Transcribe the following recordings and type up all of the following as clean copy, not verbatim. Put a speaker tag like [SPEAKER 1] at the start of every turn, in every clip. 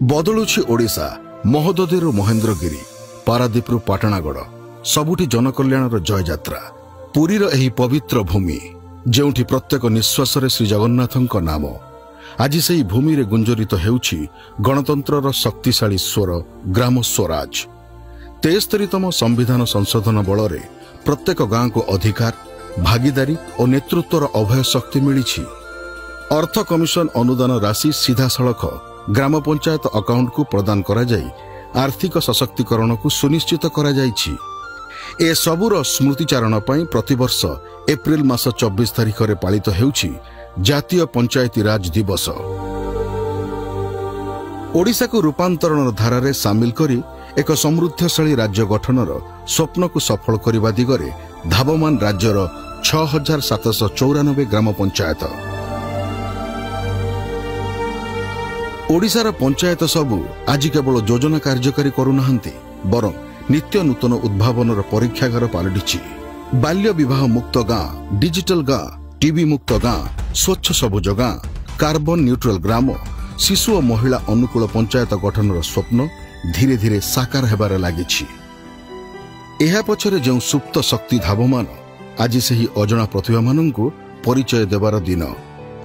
[SPEAKER 1] बदलुछि ओडिशा महोदधीरू महेंद्रगिरी पारादीपरू पाटणागढ़ सबुठी जनकल्याणर जययात्रा पुरीर एही पवित्र भूमि जेउठी प्रत्येक निश्वासरे श्री जगन्नाथଙ୍କ नाम आज सेही भूमि रे गुंजरित हेउछि गणतंत्रर शक्तिशाली स्वर ग्राम स्वराज 73तम संविधान संशोधन बलरे प्रत्येक गाँ को अधिकार भागीदारी और नेतृत्वर अभय शक्ति मिली। अर्थ कमिशन अनुदान राशि सीधा सड़क ग्राम पंचायत अकाउंट को प्रदान करा जाई आर्थिक सशक्तिकरण को सुनिश्चित करा जाइछि। ए सबुर स्मृतिचारण पई प्रतिवर्ष एप्रिल मास 24 तारिख रे पालित हेउछि जातीय पंचायती राज दिवस। ओडिशा को रूपांतरण धारा रे शामिल करी एक समृद्धशाली राज्य गठनर स्वप्न को सफल करने दिगरे धावमान राज्यर 6794 ग्राम पंचायत। ओडिशार पंचायत सबु आज केवल योजना कार्यकारी करुनाहांती बरं नित्य नूतन उद्भावनर परीक्षागार पलटिछि। बाल्य विवाह मुक्त गाँ, डिजिटल गाँ, टीबी मुक्त गाँ, स्वच्छ सबुज गाँ, कार्बन न्यूट्रल ग्राम, शिशु और महिला अनुकूल पंचायत गठनर स्वप्न धीरे धीरे साकार हेबार लागिछि। एहा पछरे जो सुप्त शक्ति धावमान आज सेही अजଣା प्रतिभा माननकु परिचय देवार दिन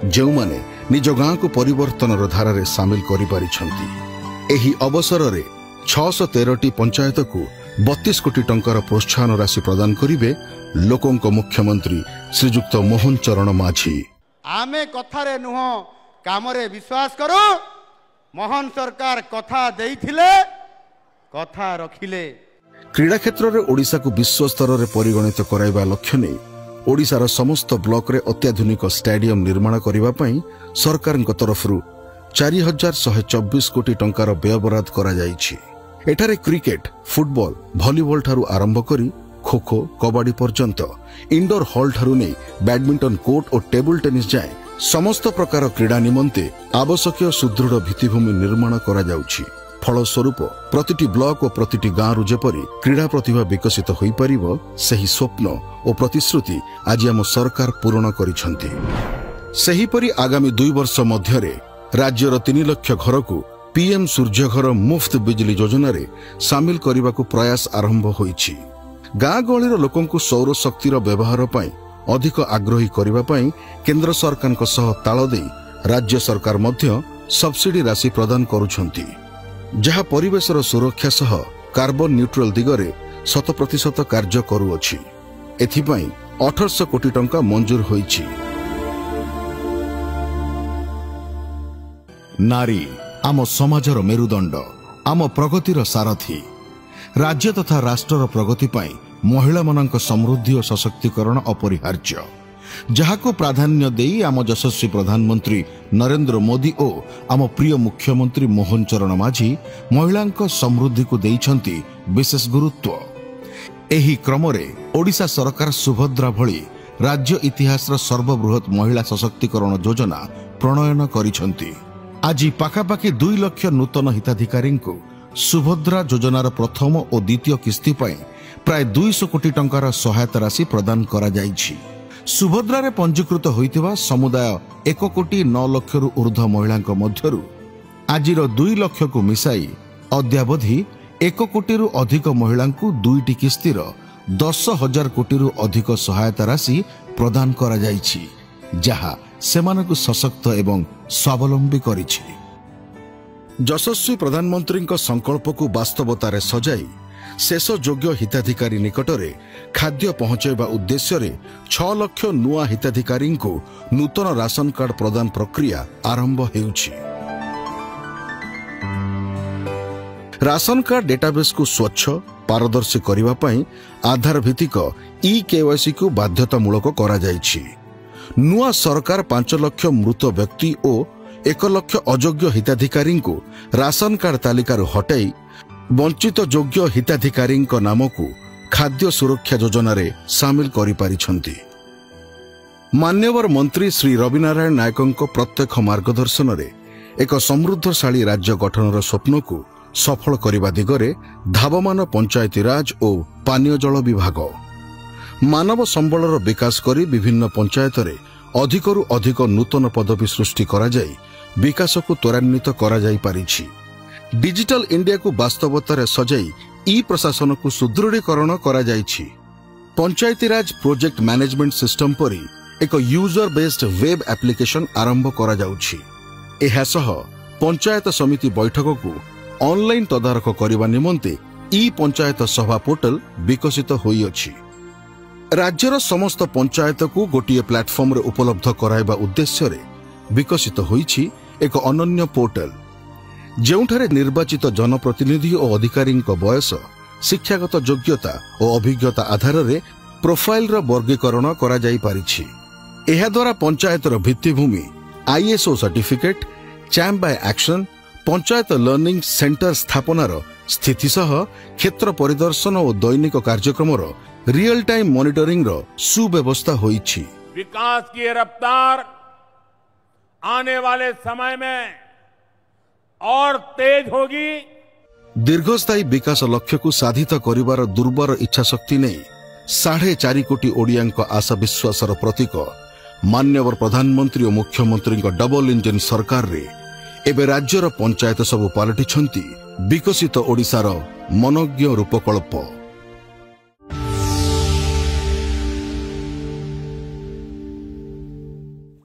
[SPEAKER 1] जो माने निज गाँ को परिवर्तनर धारा रे शामिल करि पारिछंती। एही अवसर रे 613टी पंचायत को 32 कोटी टंकार प्रोत्साहन राशि प्रदान करिवे लोकंक मुख्यमंत्री श्रीजुक्त मोहन चरण माझी।
[SPEAKER 2] आमे कथारे नुह कामरे विश्वास करू। मोहन सरकार कथा देइथिले कथा रखिले।
[SPEAKER 1] क्रीड़ा क्षेत्र में ओडिशा को विश्व स्तर में परिगणित कराइबा लक्ष्य नहीं ओडिशार समस्त ब्लॉक रे अत्याधुनिक स्टेडियम निर्माण करिबा पई सरकारक तरफरु 4124 कोटी टंकार व्ययबराद करा जाइछि। एठारे क्रिकेट, फुटबॉल, भॉलीबॉल ठारू आरंभ करी खो खो, कबड्डी पर्यंत इंडोर हॉल ठारू नै बैडमिंटन कोर्ट और टेबल टेनिस जाए समस्त प्रकार क्रीड़ा निमंते आवश्यक सुदृढ़ भित्तिभूमि निर्माण करा जाउछि। फलस्वरूप प्रतिटी ब्लॉक और प्रतिटी गाँ रु जेपरी क्रीड़ा प्रतिभा विकसित होई परिबो सही स्वप्न और प्रतिश्रुति आज आम सरकार पूर्ण करिसंती। सेहीपरि आगामी 2 वर्ष मध्यरे राज्यर 3 लाख घर को पीएम सूर्य घर मुफ्त बिजली योजना रे शामिल करने को प्रयास आरंभ होईछि। गाँ गहलीर लोकंकु सौर शक्तिर व्यवहार पई अधिक आग्रही करने पई केंद्र सरकारक सह ताल देई राज्य सरकार मध्य सब्सिडी राशि प्रदान करुछंती जहा परिवेशर सुरक्षा सह कार्बन न्यूट्रल दिगरे 100% कार्य करुअछि। एथिपई 1800 कोटी टंका मंजूर होईछि। नारी आम समाजर मेरुदंड, आम प्रगतिर सारथी। राज्य तथा राष्ट्रर प्रगति पई महिला मानक समृद्धि और सशक्तिकरण अपरिहार्य जहाको प्राधान्य देई आम यशस्वी प्रधानमंत्री नरेंद्र मोदी और आम प्रिय मुख्यमंत्री मोहन चरण माझी महिलांक समृद्धि को देइछंती विशेष गुरुत्व। एही क्रमरे ओडिशा सरकार सुभद्रा भली राज्य इतिहासर सर्वबृहत महिला सशक्तिकरण योजना प्रणयन करिछंती। आज पाखापाखि 2 लाख नूतन हिताधिकारी को सुभद्रा योजनार प्रथम और द्वितीय किस्ती पई प्राय 200 कोटी टंकार सहायता राशि प्रदान करा जाइछि। सुभद्रा रे पंजीकृत होइतिबा समुदाय 1 कोटी 9 लाख रु ऊर्ध्व महिलांक मध्यरु आजिर 2 लाख को मिसाई अद्यावधि 1 कोटी रु अधिक महिलांकु 2टी किस्तीर 10,000 कोटी रु अधिक सहायता राशि प्रदान करा जाइछि जहा सेमानकु सशक्त एवं स्वावलंबी करिछि। यशस्वी प्रधानमंत्री संकल्प को वास्तवतार सजाई शेष योग्य हिताधिकारी निकटरे खाद्य पहुंचाइबा उद्देश्य रे 6 लाख नुआ हिताधिकारी को नूतन राशन कार्ड प्रदान प्रक्रिया आरंभ हेउछि। राशन कार्ड डेटाबेस को स्वच्छ पारदर्शी करबा पई आधार भित्तिक ई-केवाईसी को बाध्यतामूलक करा जाइछि। नुआ सरकार 5 लाख मृत व्यक्ति और 1 लाख अयोग्य हिताधिकारी को राशन कार्ड तालिकार हटाई वंचित योग्य हिताधिकारी नाम को खाद्य सुरक्षा योजना रे शामिल करि पारिछंती। मान्यवर मंत्री श्री रविनारायण नायकों प्रत्यक्ष मार्गदर्शन रे एक समृद्धशाली राज्य गठनर स्वप्न को सफल करने दिगरे धावमान पंचायती राज और पानीय जल विभाग मानव संबलर विकास करी विभिन्न पंचायत रे अधिकरु अधिक नूतन पदवी सृष्टि करा जाई विकास को त्वरान्वित करा जाई पारिछि। डिजिटल इंडिया को वास्तवतार सजाई ई प्रशासन को सुदृढ़ीकरण करा जायछि। पंचायती राज प्रोजेक्ट मैनेजमेंट सिस्टम परी एक यूजर बेस्ड वेब एप्लिकेशन आरंभ करा जाउछि। एहा सह पंचायत समिति बैठक को ऑनलाइन तदारख करने निमंते ई पंचायत सभा पोर्टल विकसित होई अछि। राज्यर समस्त पंचायत को गोटे प्लाटफॉर्म रे उपलब्ध कराइबा उद्देश्य रे विकसित होईछि एक अनन्य पोर्टल, जेउठारे निर्वाचित जनप्रतिनिधि और अधिकारी बयस, शिक्षागत योग्यता और अभिज्ञता आधार रे प्रोफाइल रो वर्गीकरण करा जाई पारिछि। एहा द्वारा पंचायतर भित्तिभूमि, आईएसओ सर्टिफिकेट, चैम्प बाय एक्शन, पंचायत लर्निंग सेंटर स्थापनार स्थिति सह क्षेत्र परिदर्शन और दैनिक कार्यक्रम रियल टाइम मॉनिटरिंग रो सुव्यवस्था होईछि।
[SPEAKER 3] विकास की रफ्तार आने वाले समय में और तेज होगी।
[SPEAKER 1] दीर्घस्थायी विकास लक्ष्य को साधित करिवार दुर्बर इच्छा शक्ति नहीं 4.5 कोटी ओडियांक आशा विश्वासर प्रतीक मान्यवर प्रधानमंत्री और मुख्यमंत्री डबल इंजन सरकार रे एबे राज्यर पंचायत सब पलटिछंती विकसित ओडिशार मनोज्ञ रूपकल्प।